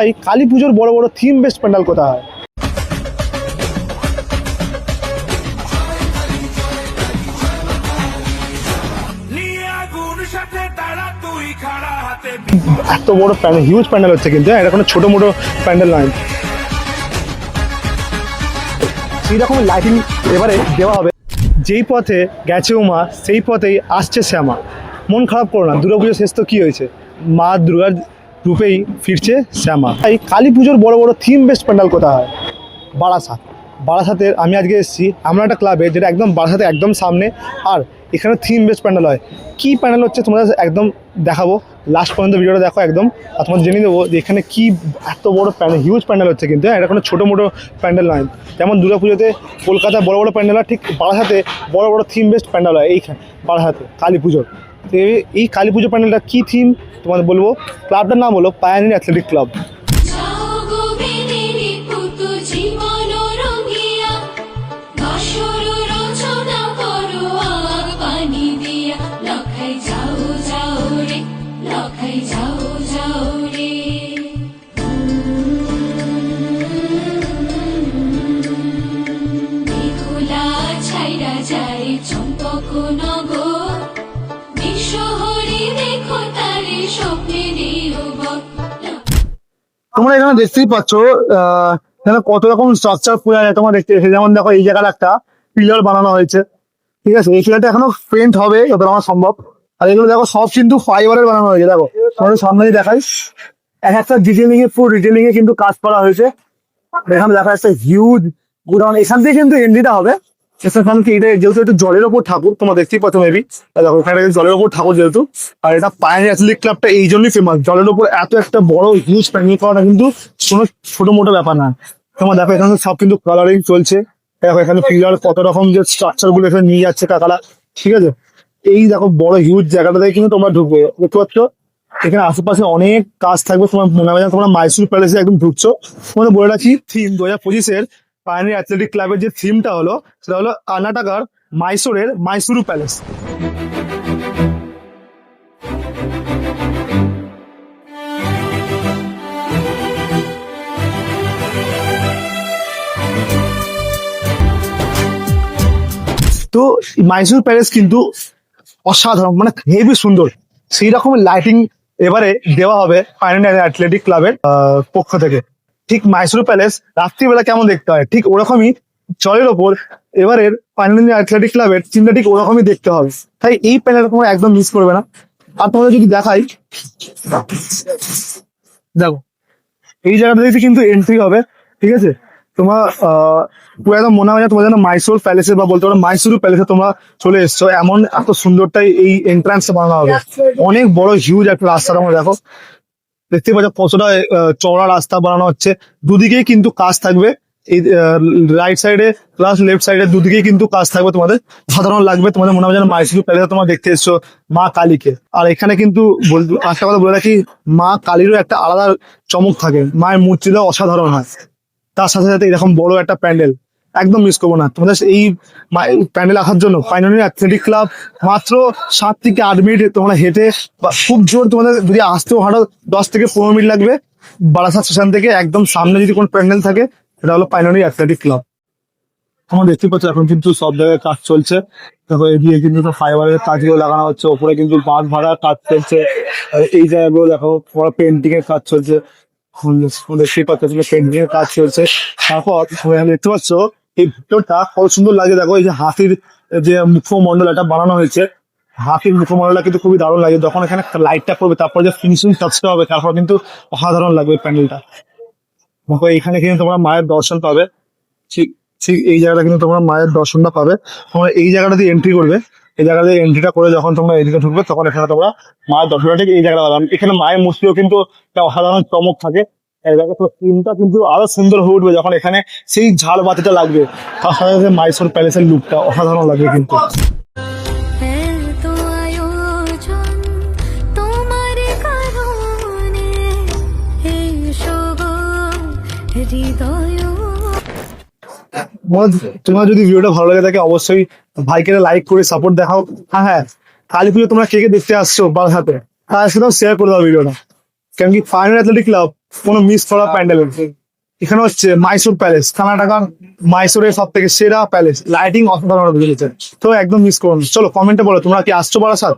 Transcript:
এই কালী পুজোর বড় বড় থিম বেস্ট প্যান্ডেল কোথায় হয়? এত বড় প্যান্ডেল, হিউজ প্যান্ডেল হচ্ছে কিন্তু, এটা কোনো ছোট মোটো প্যান্ডেল নয়। সেই রকম লাইটিং এবারে দেওয়া হবে। যেই পথে গেছে উমা সেই পথেই আসছে শ্যামা। মন খারাপ করো না, দুর্গাপুজো শেষ তো কি হয়েছে, মা দুর্গার রূপেই ফিরছে শ্যামা। এই কালী পুজোর বড় বড় থিম বেস্ট প্যান্ডেল কোথায় হয়? বারাসাত। বারাসাতের আমি আজকে এসেছি এমন একটা ক্লাবে যেটা একদম বারাসাতের একদম সামনে, আর এখানে থিম বেস্ট প্যান্ডেল হয়। কী প্যান্ডেল হচ্ছে তোমাদের একদম দেখাবো, লাস্ট পর্যন্ত ভিডিওটা দেখো একদম, আর তোমাদের জেনে দেবো যে এখানে কী এত বড় প্যান্ডেল, হিউজ প্যান্ডেল হচ্ছে কিন্তু, এটা কোনো ছোটো মোটো প্যান্ডেল নয়। যেমন দুর্গাপুজোতে কলকাতায় বড় বড় প্যান্ডেল হয়, ঠিক বারাসাতে বড় বড় থিম বেস্ট প্যান্ডেল হয় এইখানে বারাসাতে কালী পুজোর। তো এই কালী পুজো প্যান্ডেলটা কী থিম তোমাদের বলবো। ক্লাবটার নাম হলো পায়োনিয়ার অ্যাথলেটিক ক্লাব। তোমরা এখানে দেখতেই পাচ্ছ এখানে কত রকম স্ট্রাকচার পুরা তোমরা দেখতে এসে, যেমন দেখো এই জায়গার একটা পিলার বানানো হয়েছে, ঠিক আছে, এই পিলারটা এখনো পেন্ট হবে যত আমার সম্ভব। আর এগুলো দেখো সব কিন্তু ফাইবারের বানানো হয়েছে, দেখো তোমাদের সামনে দেখাই, এক একটা ডিটেলিং এ ফুল ডিটেলিং এ কিন্তু কাজ করা হয়েছে। এখানে দেখা যাচ্ছে হিউজ গোডাউন, এখান থেকে কিন্তু এন্ট্রিটা হবে। এখান থেকে এটা যেহেতু একটু জলের ওপর ঠাকুর, তোমরা দেখতেই পাচ্ছ মেবি, দেখো এখানে জলের ওপর ঠাকুর যেহেতু, আর এটা পায়োনিয়ার অ্যাথলেটিক ক্লাবটা এই জন্যই ফেমাস, জলের ওপর এত একটা বড় হিউজ প্যান্ডেল করাটা কিন্তু কোনো ছোট মোটো ব্যাপার না। তোমরা দেখো এখানে সব কিন্তু কালারিং চলছে, দেখো এখানে পিলার কত রকম যে স্ট্রাকচার গুলো এখানে নিয়ে যাচ্ছে কাকারা, ঠিক আছে। এই দেখো বড় হিউজ জায়গাটাতে কিন্তু তোমরা ঢুকবে, দেখতে পাচ্ছ এখানে আশেপাশে অনেক কাজ থাকবে। তোমার মনে হয় তোমরা মাইসুর প্যালেসে একদম ঢুকছো। তোমাদের বলে রাখি থিম 2025-এর পায়োনিয়ার অ্যাথলেটিক ক্লাবের যে থিমটা হলো সেটা হলো কর্ণাটকার মাইসোরের মাইসুরু প্যালেস। তো মাইসুর প্যালেস কিন্তু অসাধারণ, মানে হেভি সুন্দর, সেই রকমের লাইটিং এবারে দেওয়া হবে পায়োনিয়ার অ্যাথলেটিক ক্লাবের পক্ষ থেকে। ঠিক মাইসুর প্যালেস রাত্রিবেলা কেমন দেখতে হয় ঠিক ওরকমই জলের ওপর এবারের পায়োনিয়ার অ্যাথলেটিক ক্লাবের চিন্তা ঠিক ওরকমই দেখতে হবে, তাই এই প্যানেলটা তোমরা একদম মিস করবে না। আর তোমাদের যদি দেখাই, দেখো এই জায়গাটা দেখতে কিন্তু এন্ট্রি হবে, ঠিক আছে। তোমার পুরো একদম মনে হয় তোমার যেন মাইসোর প্যালেসে বা বলতে পারো মাইসুরু প্যালেসে তোমরা চলে এসছো, এমন এত সুন্দরটাই এই এন্ট্রান্স বানানো হবে। অনেক বড় হিউজ একটা রাস্তা, তোমরা দেখো দেখতে পাচ্ছ কতটা চওড়া রাস্তা বানানো হচ্ছে, দুদিকেই কিন্তু কাজ থাকবে, এই রাইট সাইডে প্লাস লেফট সাইডে দুদিকেই কিন্তু কাজ থাকবে। তোমাদের সাধারণ লাগবে, তোমাদের মনে হবে যেন মাইসুরু প্যালেসে তোমরা দেখতে এসছো মা কালীকে। আর এখানে কিন্তু একটা কথা বলে রাখি, মা কালীরও একটা আলাদা চমক থাকে, মায়ের মূর্তিটাও অসাধারণ হয়। তার সাথে সাথে এরকম বড় একটা প্যান্ডেল একদম মিস করবো না। তোমাদের এই প্যান্ডেল আসার জন্য পায়োনিয়ার অ্যাথলেটিক ক্লাব মাত্র 7 থেকে 8 মিনিট তোমরা হেঁটে, বা খুব জোর তোমাদের যদি আসতেও হাঁটো 10 থেকে 15 মিনিট লাগবে বারাসাত স্টেশন থেকে। একদম সামনে যদি কোনো প্যান্ডেল থাকে সেটা হলো পায়োনিয়ার অ্যাথলেটিক ক্লাব। তোমরা দেখতে পাচ্ছ এখন কিন্তু সব জায়গায় কাজ চলছে, দেখো এদিকে কিন্তু ফাইবারের কাজগুলো লাগানো হচ্ছে, ওপরে কিন্তু বাঁশ ভাড়ার কাজ চলছে, এই জায়গাগুলো দেখো তোমার পেন্টিং এর কাজ চলছে, দেখতেই পাচ্ছ পেন্টিং এর কাজ চলছে। তারপর দেখতে পাচ্ছ এই ভিতরটা কত সুন্দর লাগে, দেখো এই যে হাতির যে মুখমন্ডল এটা বানানো হয়েছে, হাতির মুখমন্ডলটা কিন্তু খুবই দারুণ লাগে। যখন এখানে লাইটটা পড়বে তারপর যে ফিনিশিং টাচটা হবে তারপর কিন্তু অসাধারণ লাগবে প্যান্ডেলটা। দেখো এইখানে কিন্তু তোমরা মায়ের দর্শন পাবে, ঠিক ঠিক এই জায়গাটা কিন্তু তোমরা মায়ের দর্শনটা পাবে। তোমরা এই জায়গাটা দিয়ে এন্ট্রি করবে, এই জায়গাতে এন্ট্রিটা করে যখন তোমরা এদিকে ঢুকবে তখন এখানে তোমরা মায়ের দর্শনটা ঠিক এই জায়গাটা পাবে। এখানে মায়ের মূর্তিও কিন্তু একটা অসাধারণ চমক থাকে, এই জায়গায় তো থিমটা কিন্তু আরো সুন্দর হয়ে উঠবে যখন এখানে সেই ঝালবাতিটা লাগবে, তার সাথে সাথে মাইসোর প্যালেসের লুকটা অসাধারণ লাগবে কিন্তু। তোমার যদি ভিডিওটা ভালো লাগে থাকে অবশ্যই ভাইকে লাইক করে সাপোর্ট দেখাও। হ্যাঁ, কালী পুজো তোমরা কে কে দেখতে আসছো বারাসাতে, তার সাথেও শেয়ার করে দাও ভিডিওটা। কারণ কি ফাইনাল অ্যাথলেটিক ক্লাব কোনো মিস করা প্যান্ডেল এখানে হচ্ছে মাইসোর প্যালেস, কর্ণাটকার মাইসোরের সব থেকে সেরা প্যালেস, লাইটিং অসাধারণ হয়েছে, তো একদম মিস করুন। চলো কমেন্টে বলো তোমরা কি আসছো বারাসাত।